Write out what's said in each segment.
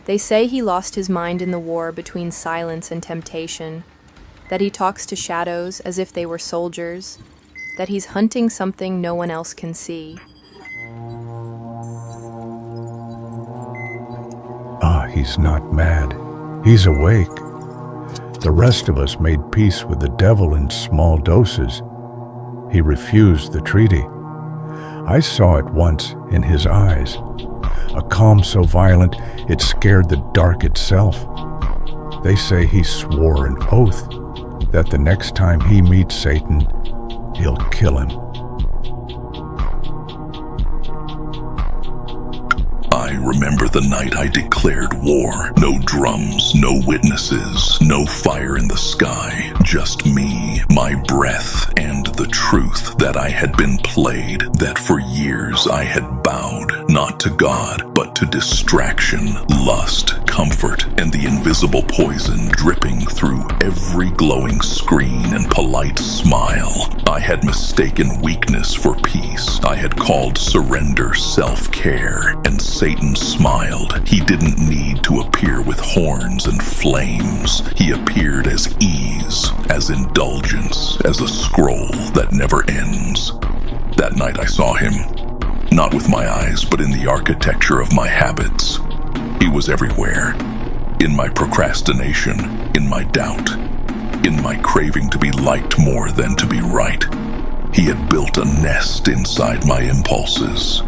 They say he lost his mind in the war between silence and temptation, that he talks to shadows as if they were soldiers, that he's hunting something no one else can see. He's not mad. He's awake. The rest of us made peace with the devil in small doses. He refused the treaty. I saw it once in his eyes, a calm so violent it scared the dark itself. They say he swore an oath that the next time he meets Satan, he'll kill him. I remember the night I declared war. No drums, no witnesses, no fire in the sky. Just me, my breath, and the truth that I had been played, that for years I had bowed, not to God, but to distraction, lust, comfort, and the invisible poison dripping through every glowing screen and polite smile. I had mistaken weakness for peace. I had called surrender self-care, and Satan smiled. He didn't need to appear with horns and flames. He appeared as ease, as indulgence, as a scroll that never ends. That night I saw him, not with my eyes, but in the architecture of my habits. He was everywhere. In my procrastination, in my doubt, in my craving to be liked more than to be right. He had built a nest inside my impulses.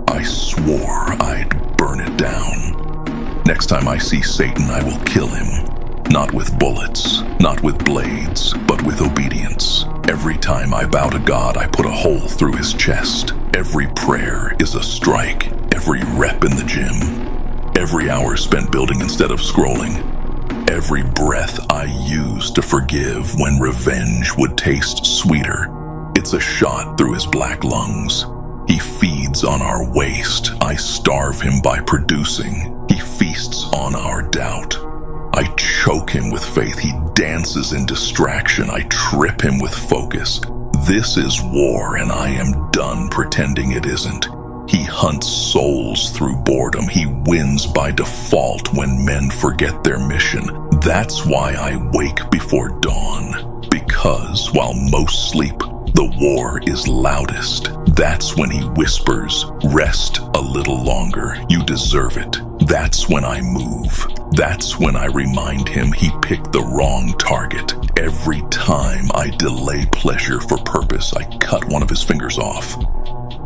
I swore I'd burn it down. Next time I see Satan, I will kill him. Not with bullets, not with blades, but with obedience. Every time I bow to God, I put a hole through his chest. Every prayer is a strike. Every rep in the gym. Every hour spent building instead of scrolling. Every breath I use to forgive when revenge would taste sweeter. It's a shot through his black lungs. He feeds on our waste. I starve him by producing. He feasts on our doubt. I choke him with faith. He dances in distraction. I trip him with focus. This is war, and I am done pretending it isn't. He hunts souls through boredom. He wins by default when men forget their mission. That's why I wake before dawn. Because while most sleep, the war is loudest. That's when he whispers, "Rest a little longer. You deserve it." That's when I move. That's when I remind him he picked the wrong target. Every time I delay pleasure for purpose, I cut one of his fingers off.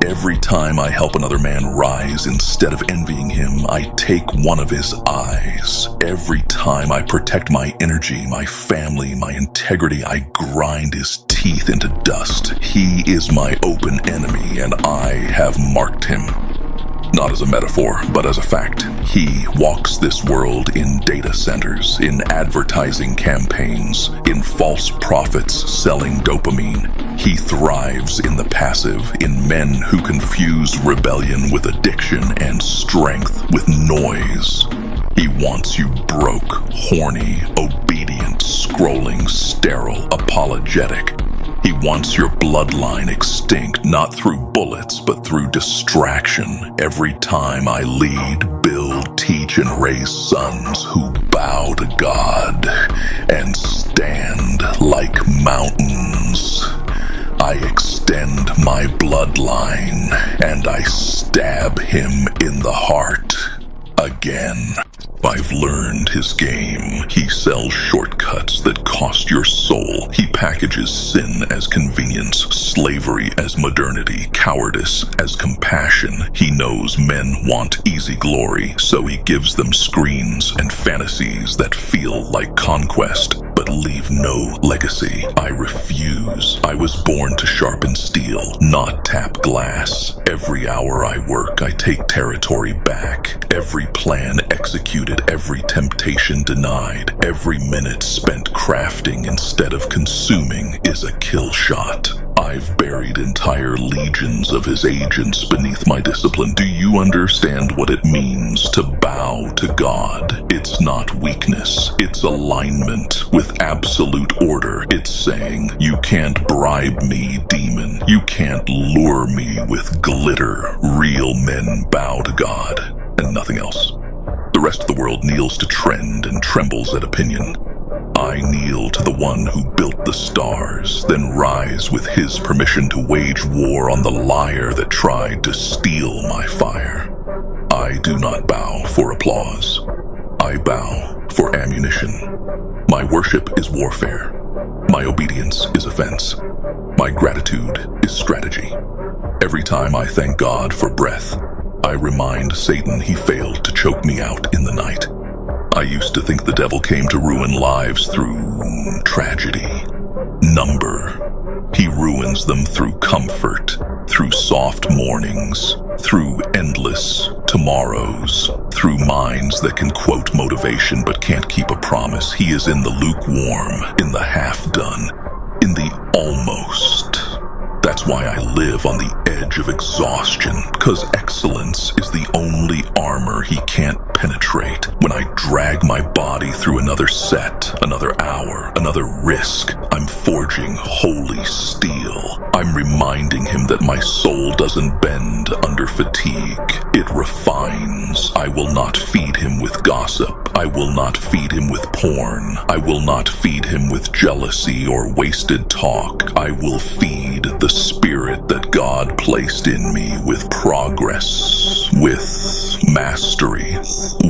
Every time I help another man rise instead of envying him, I take one of his eyes. Every time I protect my energy, my family, my integrity, I grind his teeth into dust. He is my open enemy, and I have marked him. Not as a metaphor, but as a fact. He walks this world in data centers, in advertising campaigns, in false prophets selling dopamine. He thrives in the passive, in men who confuse rebellion with addiction and strength with noise. He wants you broke, horny, obedient, scrolling, sterile, apologetic. He wants your bloodline extinct, not through bullets, but through distraction. Every time I lead, build, teach, and raise sons who bow to God and stand like mountains, I extend my bloodline and I stab him in the heart again. I've learned his game. He sells shortcuts that cost your soul. He packages sin as convenience, slavery as modernity, cowardice as compassion. He knows men want easy glory, so he gives them screens and fantasies that feel like conquest, but leave no legacy. I refuse. I was born to sharpen steel, not tap glass. Every hour I work, I take territory back. Every plan executed, every temptation denied, every minute spent crafting instead of consuming is a kill shot. I've buried entire legions of his agents beneath my discipline. Do you understand what it means to bow to God? It's not weakness. It's alignment with absolute order. It's saying, you can't bribe me, demon. You can't lure me with glitter. Real men bow to God and nothing else. The rest of the world kneels to trend and trembles at opinion. I kneel to the one who built the stars, then rise with his permission to wage war on the liar that tried to steal my fire. I do not bow for applause. I bow for ammunition. My worship is warfare. My obedience is offense. My gratitude is strategy. Every time I thank God for breath, I remind Satan he failed to choke me out in the night. I used to think the devil came to ruin lives through tragedy, number. He ruins them through comfort, through soft mornings, through endless tomorrows, through minds that can quote motivation but can't keep a promise. He is in the lukewarm, in the half-done, in the almost. That's why I live on the edge of exhaustion, because excellence is the only armor he can't penetrate. When I drag my body through another set, another hour, another risk, I'm forging holy steel. I'm reminding him that my soul doesn't bend under fatigue. It refines. I will not feed him with gossip. I will not feed him with porn. I will not feed him with jealousy or wasted talk. I will feed the spirit that God placed in me with progress, with mastery,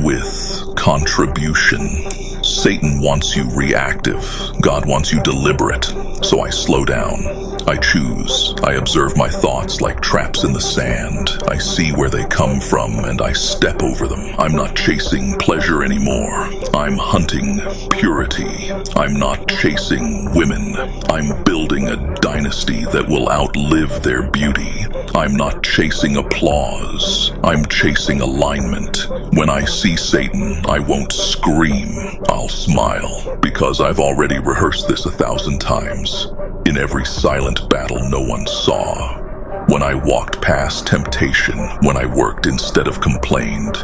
with contribution. Satan wants you reactive. God wants you deliberate. So I slow down. I choose. I observe my thoughts like traps in the sand. I see where they come from and I step over them. I'm not chasing pleasure anymore. I'm hunting purity. I'm not chasing women. I'm building a dynasty that will outlive their beauty. I'm not chasing applause. I'm chasing alignment. When I see Satan, I won't scream. I'll smile, because I've already rehearsed this 1,000 times. In every silent battle no one saw. When I walked past temptation, when I worked instead of complained,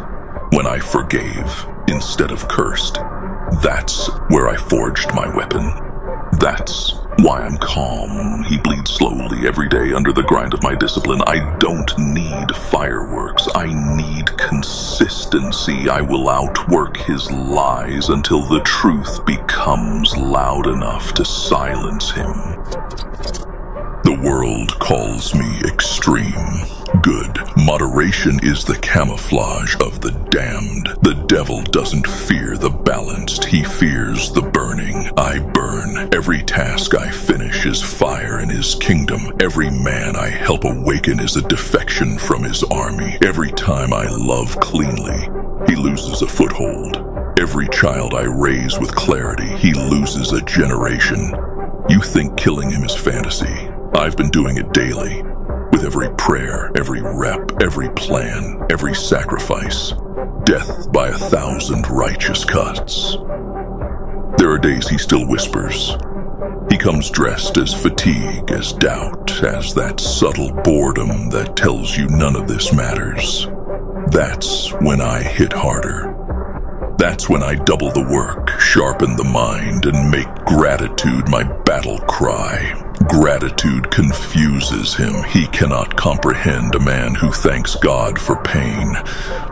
when I forgave instead of cursed, that's where I forged my weapon. That's why I'm calm. He bleeds slowly every day under the grind of my discipline. I don't need fireworks. I need consistency. I will outwork his lies until the truth becomes loud enough to silence him. The world calls me extreme. Good. Moderation is the camouflage of the damned. The devil doesn't fear the balanced, he fears the burning. I burn. Every task I finish is fire in his kingdom. Every man I help awaken is a defection from his army. Every time I love cleanly, he loses a foothold. Every child I raise with clarity, he loses a generation. You think killing him is fantasy. I've been doing it daily. With every prayer, every rep, every plan, every sacrifice. Death by 1,000 righteous cuts. There are days he still whispers. He comes dressed as fatigue, as doubt, as that subtle boredom that tells you none of this matters. That's when I hit harder. That's when I double the work, sharpen the mind, and make gratitude my battle cry. Gratitude confuses him. He cannot comprehend a man who thanks God for pain.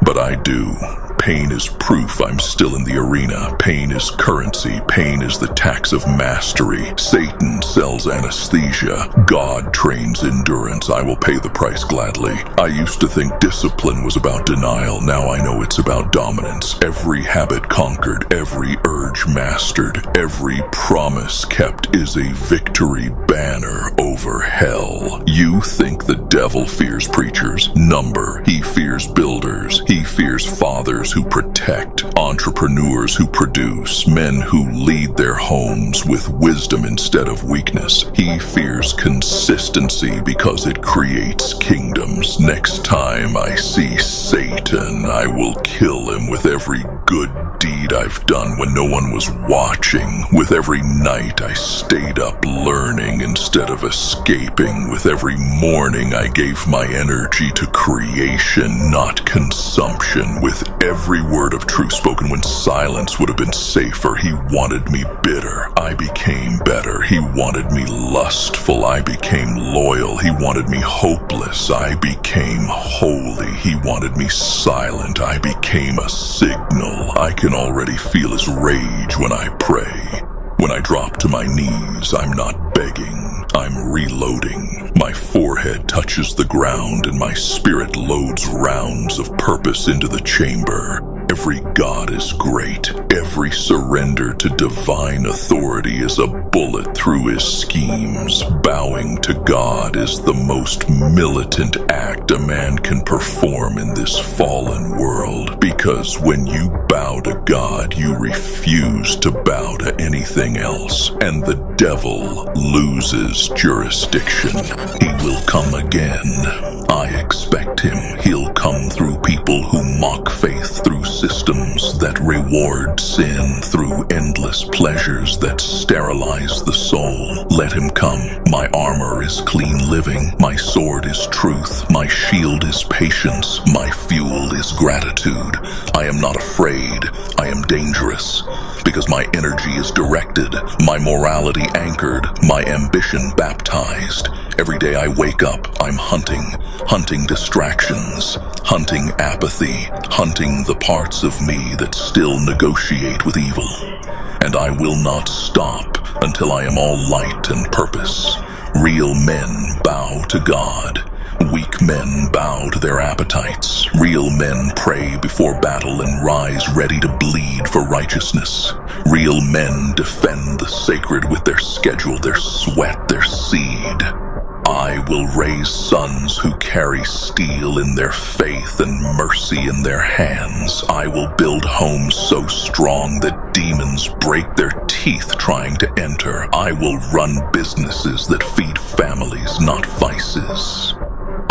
But I do. Pain is proof I'm still in the arena. Pain is currency. Pain is the tax of mastery. Satan sells anesthesia. God trains endurance. I will pay the price gladly. I used to think discipline was about denial. Now I know it's about dominance. Every habit conquered. Every urge mastered. Every promise kept is a victory banner over hell. You think the devil fears preachers? Number. He fears builders. He fears fathers who protect, entrepreneurs who produce, men who lead their homes with wisdom instead of weakness. He fears consistency because it creates kingdoms. Next time I see Satan, I will kill him with every good deed I've done when no one was watching. With every night I stayed up learning instead of escaping. With every morning I gave my energy to creation, not consumption. With every every word of truth spoken when silence would have been safer. He wanted me bitter, I became better. He wanted me lustful, I became loyal. He wanted me hopeless, I became holy. He wanted me silent, I became a signal. I can already feel his rage when I pray. When I drop to my knees, I'm not begging, I'm reloading. My forehead touches the ground and my spirit loads rounds of purpose into the chamber. Every god is great. Every surrender to divine authority is a bullet through his schemes. Bowing to God is the most militant act a man can perform in this fallen world. Because when you bow to God, you refuse to bow to anything else. And the devil loses jurisdiction. He will come again. I expect him. He'll come through people who mock faith, through systems that reward sin, through endless pleasures that sterilize the soul. Let him come. My armor is clean living. My sword is truth. My shield is patience. My fuel is gratitude. I am not afraid. I am dangerous. Because my energy is directed, my morality anchored, my ambition baptized. Every day I wake up, I'm hunting distractions, hunting apathy, hunting the parts of me that still negotiate with evil. And I will not stop until I am all light and purpose. Real men bow to God. Weak men bow to their appetites. Real men pray before battle and rise ready to bleed for righteousness. Real men defend the sacred with their schedule, their sweat, their seed. I will raise sons who carry steel in their faith and mercy in their hands. I will build homes so strong that demons break their teeth trying to enter. I will run businesses that feed families, not vices.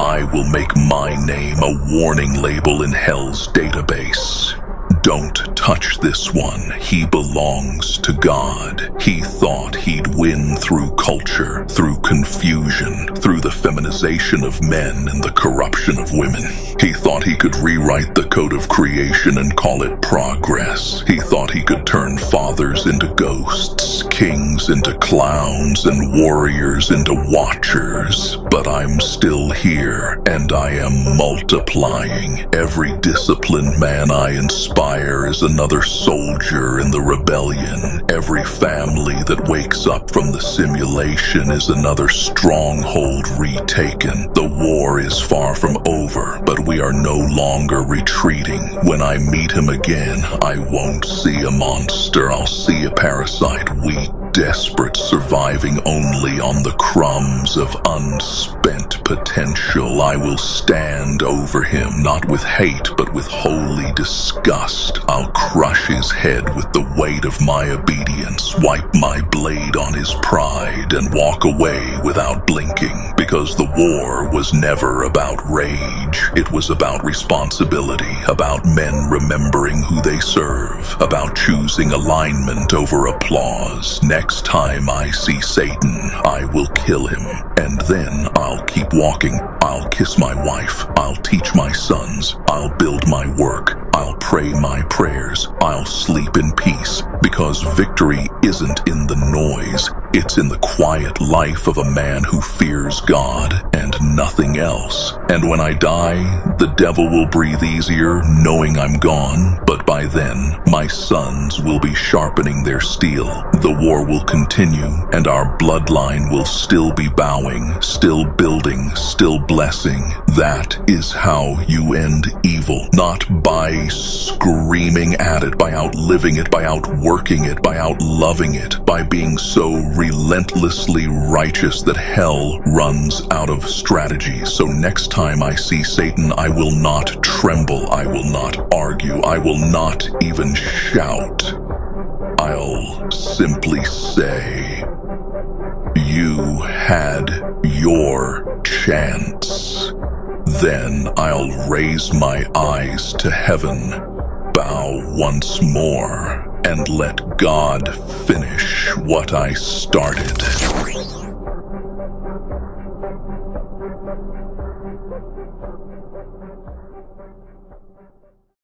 I will make my name a warning label in hell's database. Don't touch this one. He belongs to God. He thought he'd win through culture, through confusion, through the feminization of men and the corruption of women. He thought he could rewrite the code of creation and call it progress. He thought he could turn fathers into ghosts, kings into clowns, and warriors into watchers. But I'm still here, and I am multiplying. Every disciplined man I inspire is another soldier in the rebellion. Every family that wakes up from the simulation is another stronghold retaken. The war is far from over, but we are no longer retreating. When I meet him again, I won't see a monster. I'll see a parasite, weak, desperate, surviving only on the crumbs of unspent potential. I will stand over him, not with hate, but with holy disgust. I'll crush his head with the weight of my obedience, wipe my blade on his pride, and walk away without blinking. Because the war was never about rage. It was about responsibility, about men remembering who they serve, about choosing alignment over applause. Next time I see Satan, I will kill him, and then I'll keep walking. I'll kiss my wife. I'll teach my sons. I'll build my work. I'll pray my prayers. I'll sleep in peace, because victory isn't in the noise. It's in the quiet life of a man who fears God and nothing else. And when I die, the devil will breathe easier knowing I'm gone. But by then, my sons will be sharpening their steel. The war will continue, and our bloodline will still be bowing, still building, still blessing. That is how you end evil. Not by screaming at it, by outliving it, by outworking it, by outloving it, by being so relentlessly righteous that hell runs out of strategy. So next time I see Satan, I will not tremble. I will not argue. I will not even shout. I'll simply say, "You had your chance." Then I'll raise my eyes to heaven, bow once more, and let God finish what I started.